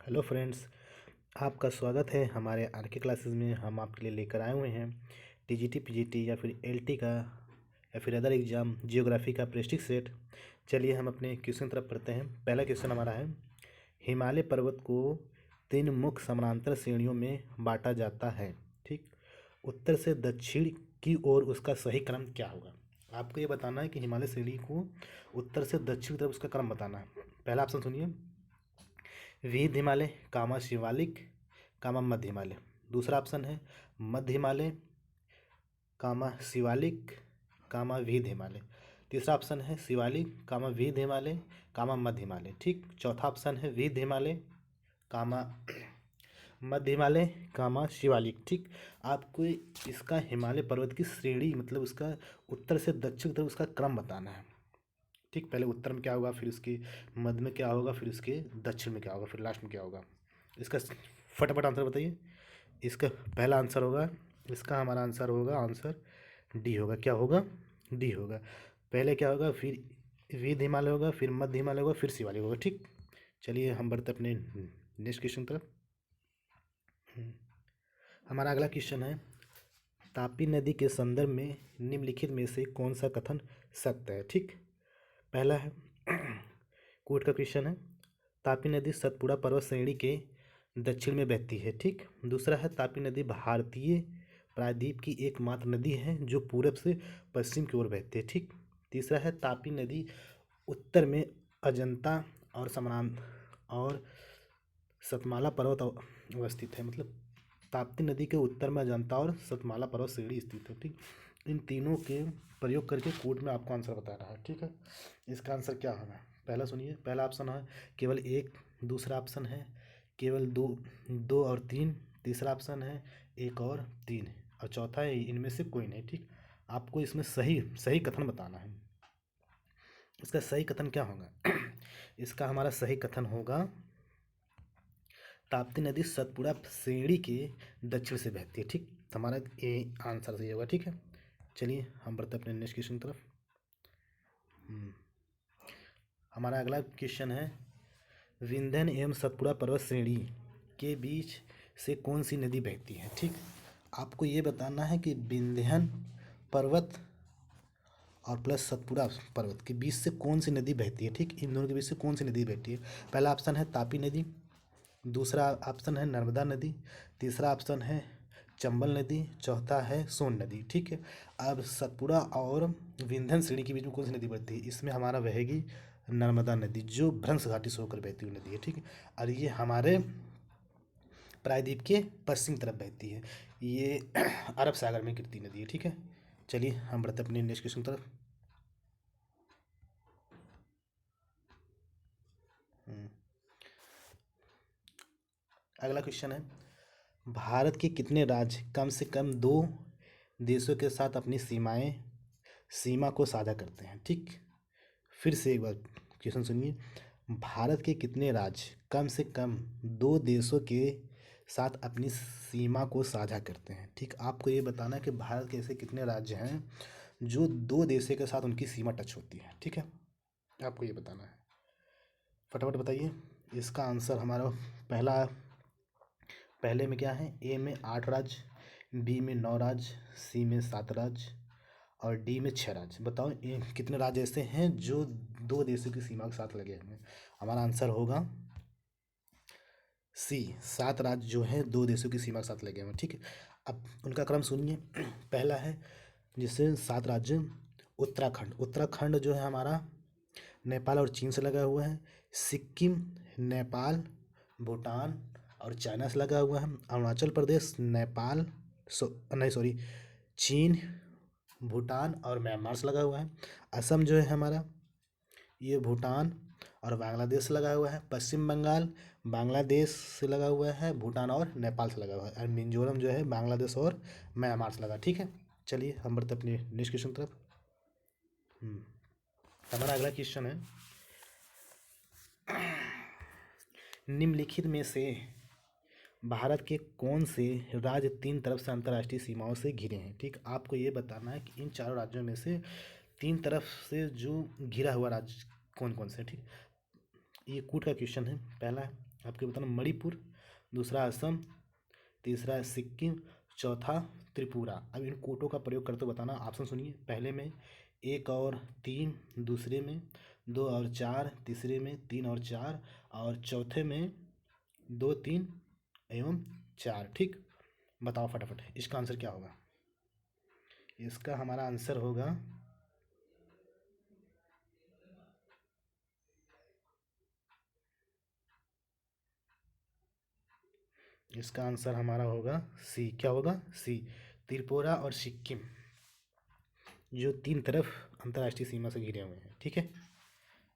Hello friends, आपका स्वागत है हमारे आर के क्लासेस में। हम आपके लिए लेकर आए हुए हैं टीजीटी पीजीटी या फिर एलटी का या फिर अदर एग्ज़ाम जियोग्राफी का प्रेस्टिज सेट। चलिए हम अपने क्वेश्चन तरफ पढ़ते हैं। पहला क्वेश्चन हमारा है, हिमालय पर्वत को 3 मुख्य समानांतर श्रेणियों में बांटा जाता है। ठीक, उत्तर से दक्षिण की ओर उसका सही क्रम क्या होगा। आपको ये बताना है कि हिमालय श्रेणी को उत्तर से दक्षिण की तरफ उसका क्रम बताना है। पहला ऑप्शन सुनिए, विविध हिमालय कामा शिवालिक कामा मध्य हिमालय। दूसरा ऑप्शन है मध्य हिमालय कामा शिवालिक कामा विविध हिमालय। तीसरा ऑप्शन है शिवालिक कामा विविध हिमालय कामा मध्य हिमालय। ठीक, चौथा ऑप्शन है विविध हिमालय कामा मध्य हिमालय कामा शिवालिक। ठीक, आपको इसका हिमालय पर्वत की श्रेणी मतलब उसका उत्तर से दक्षिण की तरफ उसका क्रम बताना है। ठीक, पहले उत्तर में क्या होगा, फिर उसके मध्य में क्या होगा, फिर उसके दक्षिण में क्या होगा, फिर लास्ट में क्या होगा। इसका फटाफट आंसर बताइए। इसका पहला आंसर होगा, इसका हमारा आंसर होगा, आंसर डी होगा। क्या होगा? डी होगा। पहले क्या होगा, फिर विविध हिमालय होगा, फिर मध्य हिमालय होगा, फिर शिवालिक होगा। ठीक, चलिए हम बढ़ते अपने नेक्स्ट क्वेश्चन तरफ। हमारा अगला क्वेश्चन है, तापी नदी के संदर्भ में निम्नलिखित में से कौन सा कथन सत्य है। ठीक, पहला है कोर्ट का क्वेश्चन है, तापी नदी सतपुड़ा पर्वत श्रेणी के दक्षिण में बहती है। ठीक, दूसरा है तापी नदी भारतीय प्रायद्वीप की एकमात्र नदी है जो पूरब से पश्चिम की ओर बहती है। ठीक, तीसरा है तापी नदी उत्तर में अजंता और सतमाला पर्वत अवस्थित है। मतलब ताप्ती नदी के उत्तर में अजंता और सतमाला पर्वत श्रेणी स्थित है। ठीक, इन तीनों के प्रयोग करके कोर्ट में आपको आंसर बताना है। ठीक है, इसका आंसर क्या होगा, पहला सुनिए। पहला ऑप्शन है केवल एक, दूसरा ऑप्शन है केवल दो, दो और तीन, तीसरा ऑप्शन है एक और तीन, और चौथा है इनमें से कोई नहीं। ठीक, आपको इसमें सही सही कथन बताना है। इसका सही कथन क्या होगा इसका हमारा सही कथन होगा, ताप्ती नदी सतपुड़ा श्रेणी के दक्षिण से बहती है। ठीक, तो हमारा ये आंसर सही होगा। ठीक है, चलिए हम बढ़ते अपने नेक्स्ट क्वेश्चन तरफ। हमारा अगला क्वेश्चन है, विंध्यन एवं सतपुड़ा पर्वत श्रेणी के बीच से कौन सी नदी बहती है। ठीक, आपको ये बताना है कि विंध्यन पर्वत और प्लस सतपुड़ा पर्वत के बीच से कौन सी नदी बहती है। ठीक, इन दोनों के बीच से कौन सी नदी बहती है। पहला ऑप्शन है तापी नदी, दूसरा ऑप्शन है नर्मदा नदी, तीसरा ऑप्शन है चंबल नदी, चौथा है सोन नदी। ठीक है, अब सतपुड़ा और विंध्यन श्रेणी के बीच में कौन सी नदी बहती है, इसमें हमारा बहेगी नर्मदा नदी जो भ्रंश घाटी से होकर बहती हुई नदी है। ठीक है, और ये हमारे प्रायद्वीप के पश्चिम तरफ बहती है। ये अरब सागर में गिरती नदी है। ठीक है, चलिए हम बढ़ते अपने नेक्स्ट क्वेश्चन तरफ। अगला क्वेश्चन है, भारत के कितने राज्य कम से कम 2 देशों के साथ अपनी सीमा को साझा करते हैं। ठीक, फिर से एक बार क्वेश्चन सुनिए, भारत के कितने राज्य कम से कम 2 देशों के साथ अपनी सीमा को साझा करते हैं। ठीक, आपको ये बताना है कि भारत के ऐसे कितने राज्य हैं जो 2 देशों के साथ उनकी सीमा टच होती है। ठीक है, आपको ये बताना है, फटाफट बताइए। इसका आंसर हमारा पहले में क्या है, ए में 8 राज्य, बी में 9 राज्य, सी में 7 राज्य और डी में 6 राज्य। बताओ ये कितने राज्य ऐसे हैं जो 2 देशों की सीमा के साथ लगे हुए हैं। हमारा आंसर होगा सी, 7 राज्य जो हैं 2 देशों की सीमा के साथ लगे हुए हैं। ठीक है, अब उनका क्रम सुनिए। पहला है जिससे 7 राज्य, उत्तराखंड। उत्तराखंड जो है हमारा नेपाल और चीन से लगा हुआ है। सिक्किम नेपाल, भूटान और चाइना से लगा हुआ है। अरुणाचल प्रदेश नेपाल नहीं सॉरी चीन, भूटान और म्यांमार से लगा हुआ है। असम जो है हमारा ये भूटान और बांग्लादेश से लगा हुआ है। पश्चिम बंगाल बांग्लादेश से लगा हुआ है, भूटान और नेपाल से लगा हुआ है। और मिजोरम जो है बांग्लादेश और म्यांमार से लगा। ठीक है, चलिए हम बढ़ते अपने नेक्स्ट क्वेश्चन तरफ। हमारा अगला क्वेश्चन है, निम्नलिखित में से भारत के कौन से राज्य 3 तरफ से अंतर्राष्ट्रीय सीमाओं से घिरे हैं। ठीक, आपको ये बताना है कि इन चारों राज्यों में से 3 तरफ से जो घिरा हुआ राज्य कौन कौन से हैं। ठीक, ये कूट का क्वेश्चन है। पहला है आपको बताना मणिपुर, दूसरा असम, तीसरा सिक्किम, चौथा त्रिपुरा। अब इन कोटों का प्रयोग करते बताना। ऑप्शन सुनिए, पहले में 1 और 3, दूसरे में 2 और 4, तीसरे में 3 और 4 और चौथे में 2, 3 एवं 4। ठीक, बताओ फटाफट इसका आंसर क्या होगा। इसका हमारा आंसर होगा, इसका आंसर हमारा होगा सी। क्या होगा? सी, त्रिपुरा और सिक्किम, जो 3 तरफ अंतर्राष्ट्रीय सीमा से घिरे हुए हैं। ठीक है,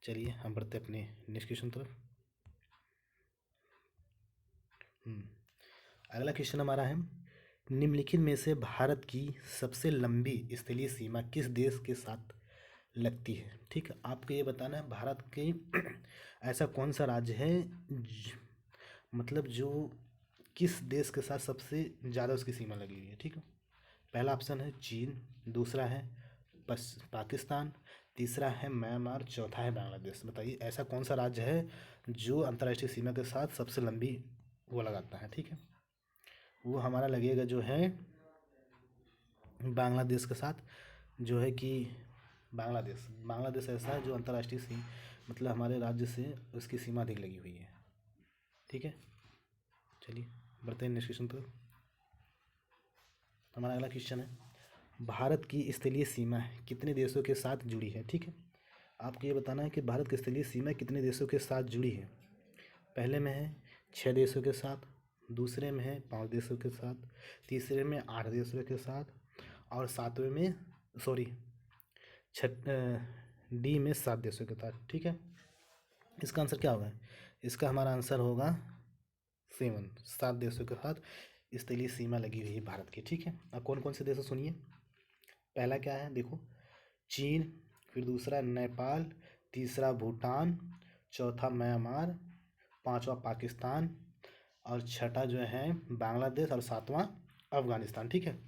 चलिए हम बढ़ते अपने नेक्स्ट क्वेश्चन तरफ। अगला क्वेश्चन हमारा है, निम्नलिखित में से भारत की सबसे लंबी स्थलीय सीमा किस देश के साथ लगती है। ठीक है, आपको ये बताना है भारत के ऐसा कौन सा राज्य है मतलब जो किस देश के साथ सबसे ज़्यादा उसकी सीमा लगी हुई है। ठीक है, पहला ऑप्शन है चीन, दूसरा है पाकिस्तान, तीसरा है म्यांमार, चौथा है बांग्लादेश। बताइए ऐसा कौन सा राज्य है जो अंतर्राष्ट्रीय सीमा के साथ सबसे लंबी वो लगाता है। ठीक है, वो हमारा लगेगा जो है बांग्लादेश के साथ, जो है कि बांग्लादेश ऐसा है जो अंतर्राष्ट्रीय सीमा मतलब हमारे राज्य से उसकी सीमा अधिक लगी हुई है। ठीक है, चलिए बढ़ते हैं नेक्स्ट क्वेश्चन पर। हमारा अगला क्वेश्चन है, भारत की स्थलीय सीमा कितने देशों के साथ जुड़ी है। ठीक है, आपको ये बताना है कि भारत की स्थलीय सीमा कितने देशों के साथ जुड़ी है। पहले में है 6 देशों के साथ, दूसरे में है 5 देशों के साथ, तीसरे में 8 देशों के साथ और सातवें में डी में 7 देशों के साथ। ठीक है, इसका आंसर क्या होगा? इसका हमारा आंसर होगा 7 देशों के साथ स्थलीय सीमा लगी हुई है भारत की। ठीक है, अब कौन कौन से देश सुनिए। पहला क्या है देखो, चीन, फिर दूसरा नेपाल, तीसरा भूटान, चौथा म्यांमार, पांचवा पाकिस्तान और छठा जो है बांग्लादेश और सातवां अफगानिस्तान। ठीक है,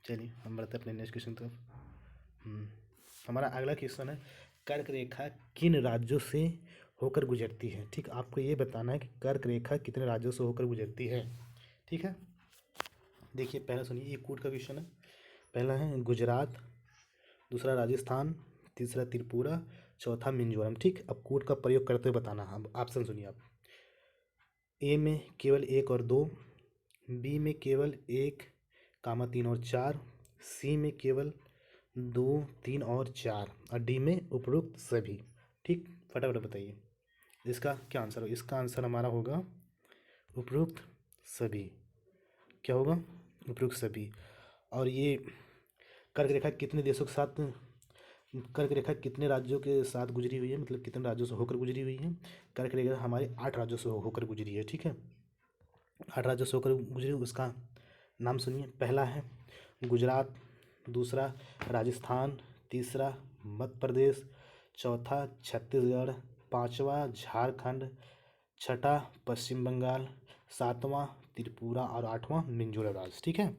चलिए हम बढ़ते अपने नेक्स्ट क्वेश्चन तरफ। हमारा अगला क्वेश्चन है, कर्क रेखा किन राज्यों से होकर गुजरती है। ठीक, आपको ये बताना है कि कर्क रेखा कितने राज्यों से होकर गुजरती है। ठीक है, देखिए पहला सुनिए, ये कूट का क्वेश्चन है। पहला है गुजरात, दूसरा राजस्थान, तीसरा त्रिपुरा, चौथा मिजोरम। ठीक, अब कोड का प्रयोग करते हुए बताना। अब ऑप्शन सुनिए आप, ए में केवल 1 और 2, बी में केवल 1, 3 और 4, सी में केवल 2, 3 और 4 और डी में उपरोक्त सभी। ठीक, फटाफट बताइए इसका क्या आंसर हो। इसका आंसर हमारा होगा उपरोक्त सभी। क्या होगा? उपरोक्त सभी। और ये कर्क रेखा कितने देशों के साथ, कर्क रेखा कितने राज्यों के साथ गुजरी हुई है, मतलब कितने राज्यों से होकर गुजरी हुई है। कर्क रेखा हमारे 8 राज्यों से होकर गुजरी है। ठीक है, 8 राज्यों से होकर गुजरी। उसका नाम सुनिए, पहला है गुजरात, दूसरा राजस्थान, तीसरा मध्य प्रदेश, चौथा छत्तीसगढ़, पांचवा झारखंड, छठा पश्चिम बंगाल, सातवां त्रिपुरा और आठवां मिजोरम राज्य। ठीक है,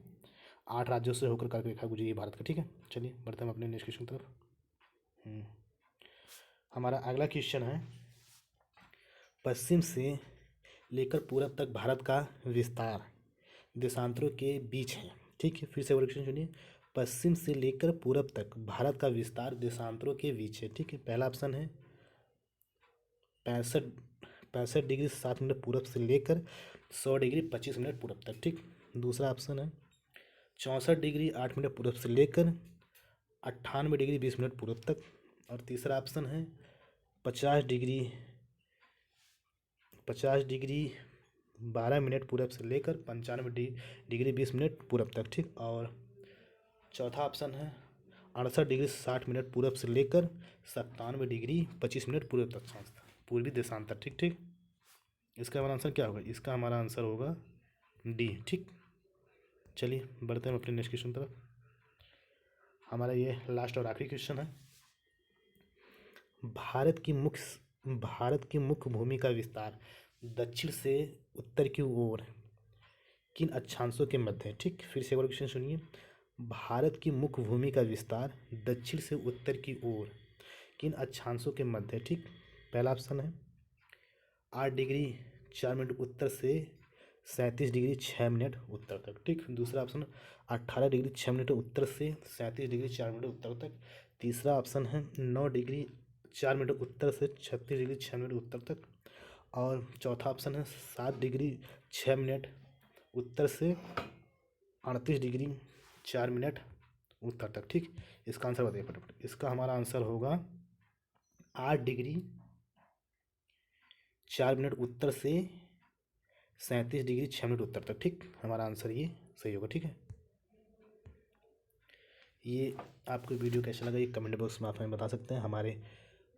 8 राज्यों से होकर कर्क रेखा गुजरी है भारत का। ठीक है, चलिए बढ़ते हैं अपने नेक्स्ट क्वेश्चन की तरफ। हमारा अगला क्वेश्चन है, पश्चिम से लेकर पूरब तक भारत का विस्तार देशांतरों के बीच है। ठीक है, फिर से क्वेश्चन सुनिए, पश्चिम से लेकर पूरब तक भारत का विस्तार देशांतरों के बीच है। ठीक है, पहला ऑप्शन है 65 डिग्री 7 मिनट पूरब से लेकर 100 डिग्री 25 मिनट पूरब तक। ठीक, दूसरा ऑप्शन है 64 डिग्री 8 मिनट पूरब से लेकर 98 डिग्री 20 मिनट पूरब तक और तीसरा ऑप्शन है 50 डिग्री 12 मिनट पूरब से लेकर 95 डिग्री 20 मिनट पूरब तक। ठीक, और चौथा ऑप्शन है 68 डिग्री 60 मिनट पूरब से लेकर 97 डिग्री 25 मिनट पूरब तक पूर्वी देशांतर। ठीक ठीक, इसका हमारा आंसर क्या होगा? इसका हमारा आंसर होगा डी। ठीक, चलिए बढ़ते हैं अपने नेक्स्ट क्वेश्चन तरफ। हमारा ये लास्ट और आखिरी क्वेश्चन है, भारत की मुख्य भूमि का विस्तार दक्षिण से उत्तर की ओर किन अक्षांशों के मध्य है। ठीक, फिर से एक बार क्वेश्चन सुनिए, भारत की मुख्य भूमि का विस्तार दक्षिण से उत्तर की ओर किन अक्षांशों के मध्य है। ठीक, पहला ऑप्शन है 8 डिग्री 4 मिनट उत्तर से 37 डिग्री 6 मिनट उत्तर तक। ठीक, दूसरा ऑप्शन 18 डिग्री 6 मिनट उत्तर से 37 डिग्री 4 मिनट उत्तर तक। तीसरा ऑप्शन है 9 डिग्री 4 मिनट उत्तर से 36 डिग्री 6 मिनट उत्तर तक। और चौथा ऑप्शन है 7 डिग्री 6 मिनट उत्तर से 38 डिग्री 4 मिनट उत्तर तक। ठीक, इसका आंसर बताइए फटाफट। इसका हमारा आंसर होगा 8 डिग्री 4 मिनट उत्तर से 37 डिग्री 6 मिनट उत्तर तक। ठीक, हमारा आंसर ये सही होगा। ठीक है, ये आपको वीडियो कैसा लगा ये कमेंट बॉक्स में आप हमें बता सकते हैं। हमारे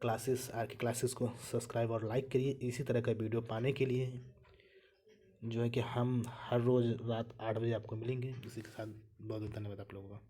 क्लासेस आर के क्लासेस को सब्सक्राइब और लाइक करिए इसी तरह का वीडियो पाने के लिए, जो है कि हम हर रोज़ रात 8 बजे आपको मिलेंगे। इसी के साथ बहुत बहुत धन्यवाद आप लोगों का।